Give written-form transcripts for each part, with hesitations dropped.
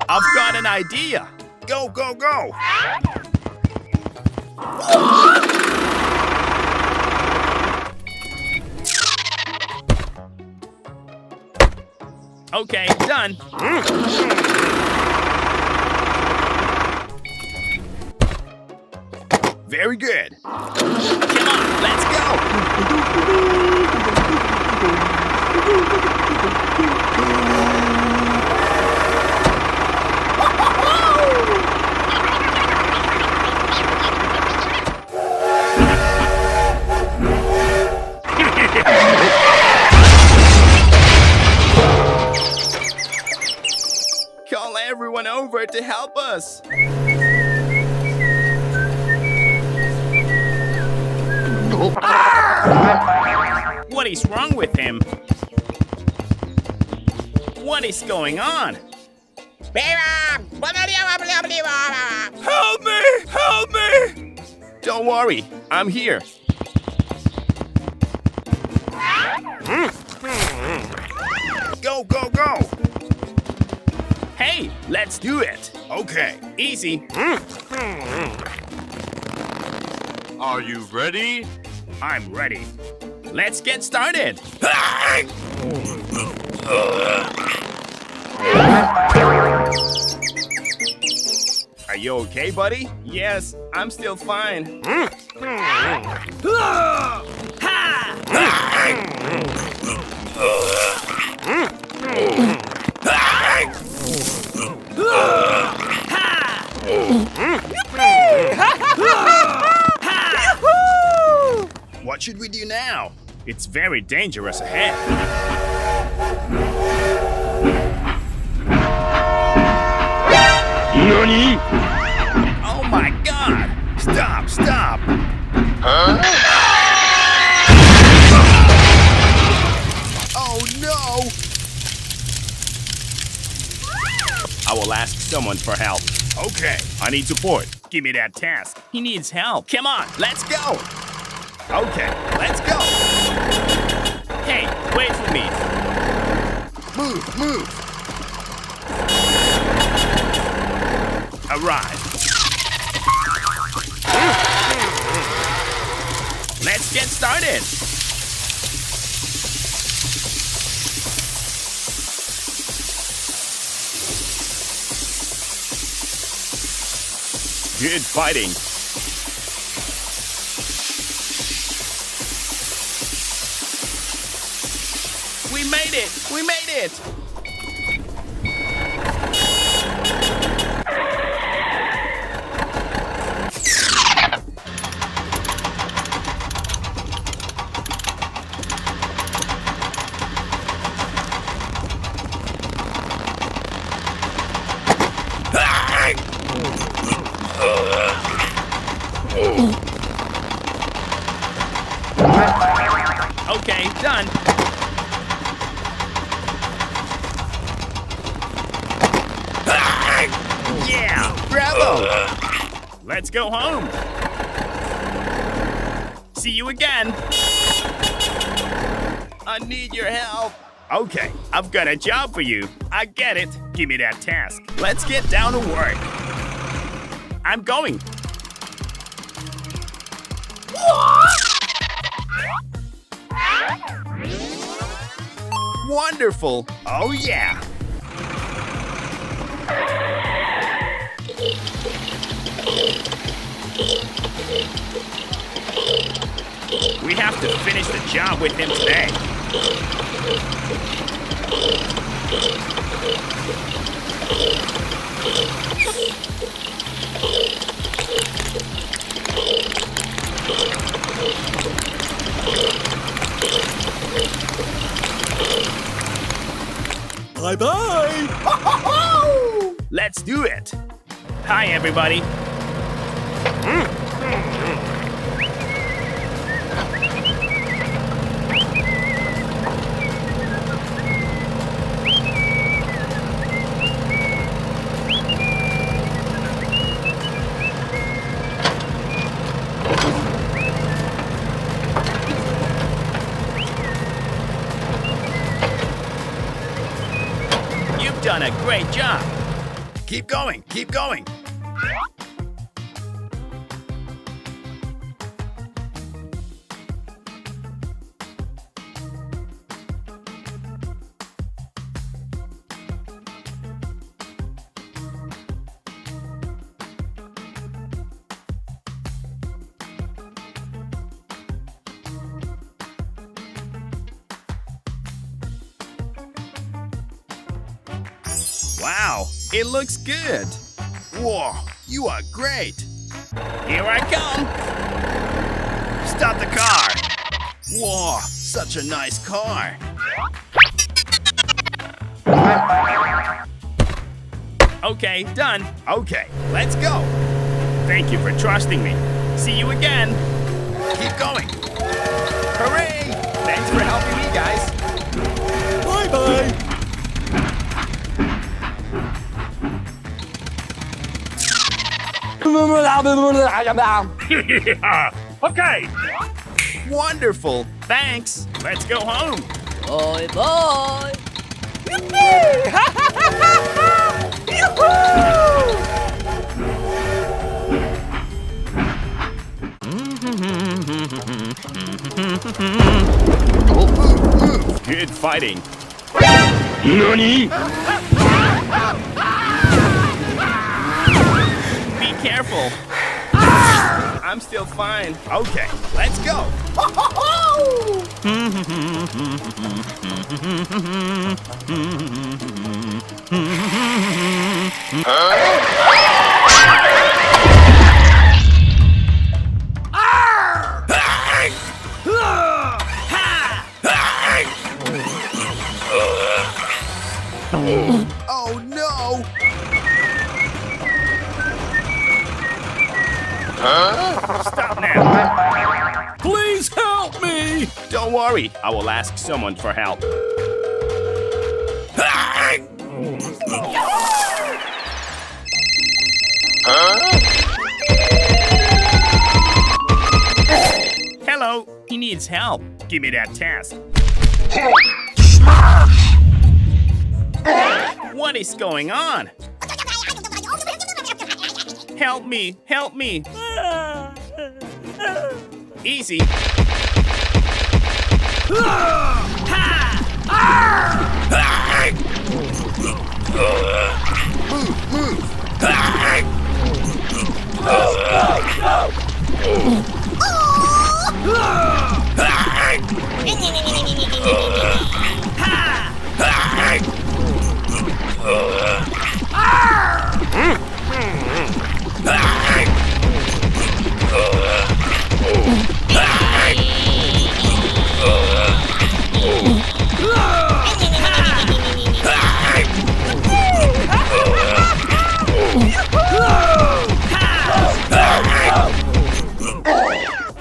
I've got an idea. Go, go, go. Okay, done. Very good. Come on, let's go. Call everyone over to help us. What is wrong with him? What is going on? Help me! Help me! Don't worry, I'm here. Go, go, go! Hey, let's do it. Okay, easy. Are you ready? I'm ready. Let's get started. Are you okay, buddy? Yes, I'm still fine. What should we do now? It's very dangerous ahead. NANI? Oh my God! Stop, stop! Oh no! I will ask someone for help. Okay, I need support. Give me that task. He needs help. Come on, let's go! Okay, let's go! Hey, wait for me! Move, move! Arrive! Let's get started! Good fighting! We made it! We made it! Okay, done. Yeah, bravo! Let's go home. See you again. I need your help. Okay, I've got a job for you. I get it. Give me that task. Let's get down to work. I'm going. Wonderful. Oh yeah. We have to finish the job with him today. Bye-bye. Let's do it. Hi, everybody. You've done a great job. Keep going, keep going. Wow, it looks good. Whoa, you are great. Here I come. Stop the car. Whoa, such a nice car. Okay, done. Okay, let's go. Thank you for trusting me. See you again. Keep going. Hooray! Thanks for helping me, guys. Bye-bye. Okay. Wonderful. Thanks. Let's go home. Bye bye. Good fighting. Nani? Be careful. I'm still fine. Okay, let's go. Oh no! Stop now! Please help me! Don't worry, I will ask someone for help. Hello, he needs help. Give me that task. What is going on? Help me, help me. Easy. Move.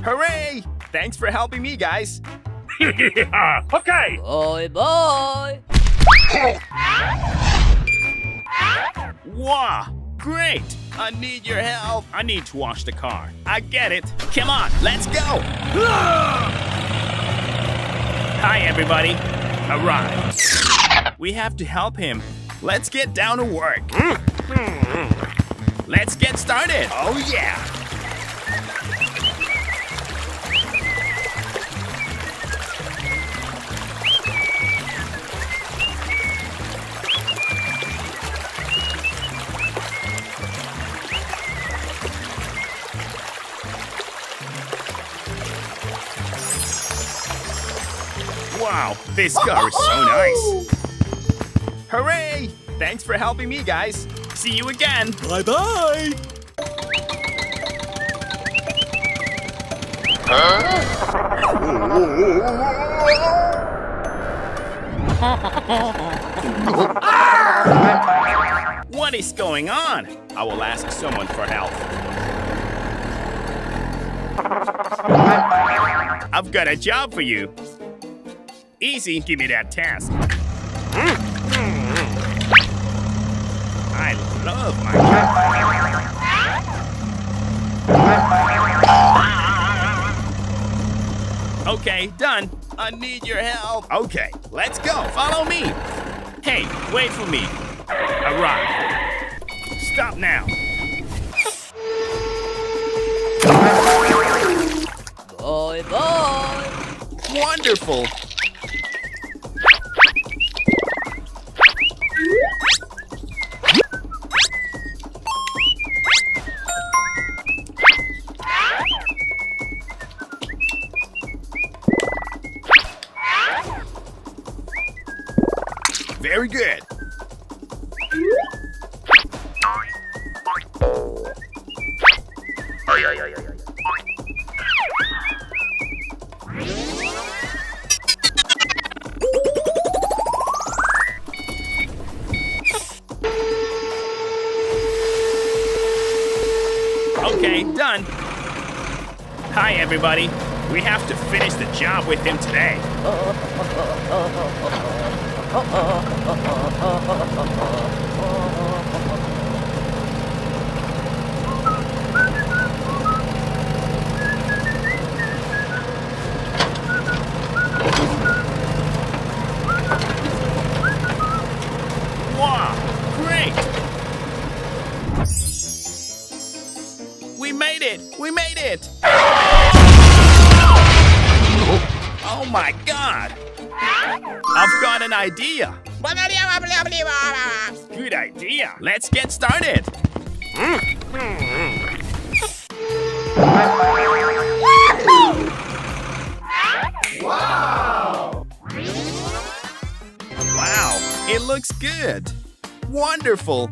Hooray! Thanks for helping me, guys. Okay. Bye bye. Wow, great! I need your help. I need to wash the car. I get it. Come on, let's go. Hi, everybody. Arrived. We have to help him. Let's get down to work. Let's get started. Oh, yeah. Wow, this car is so nice. Hooray! Thanks for helping me, guys. See you again. Bye-bye! What is going on? I will ask someone for help. I've got a job for you. Easy, give me that task. I love my job. Okay, done. I need your help. Okay, let's go. Follow me. Hey, wait for me. Arrive. Stop now. Bye bye. Wonderful. Very good. Okay, done. Hi, everybody. We have to finish the job with him today. Wow, great! We made it! We made it! Oh my god! I've got an idea! Good idea! Let's get started! Wow! It looks good! Wonderful!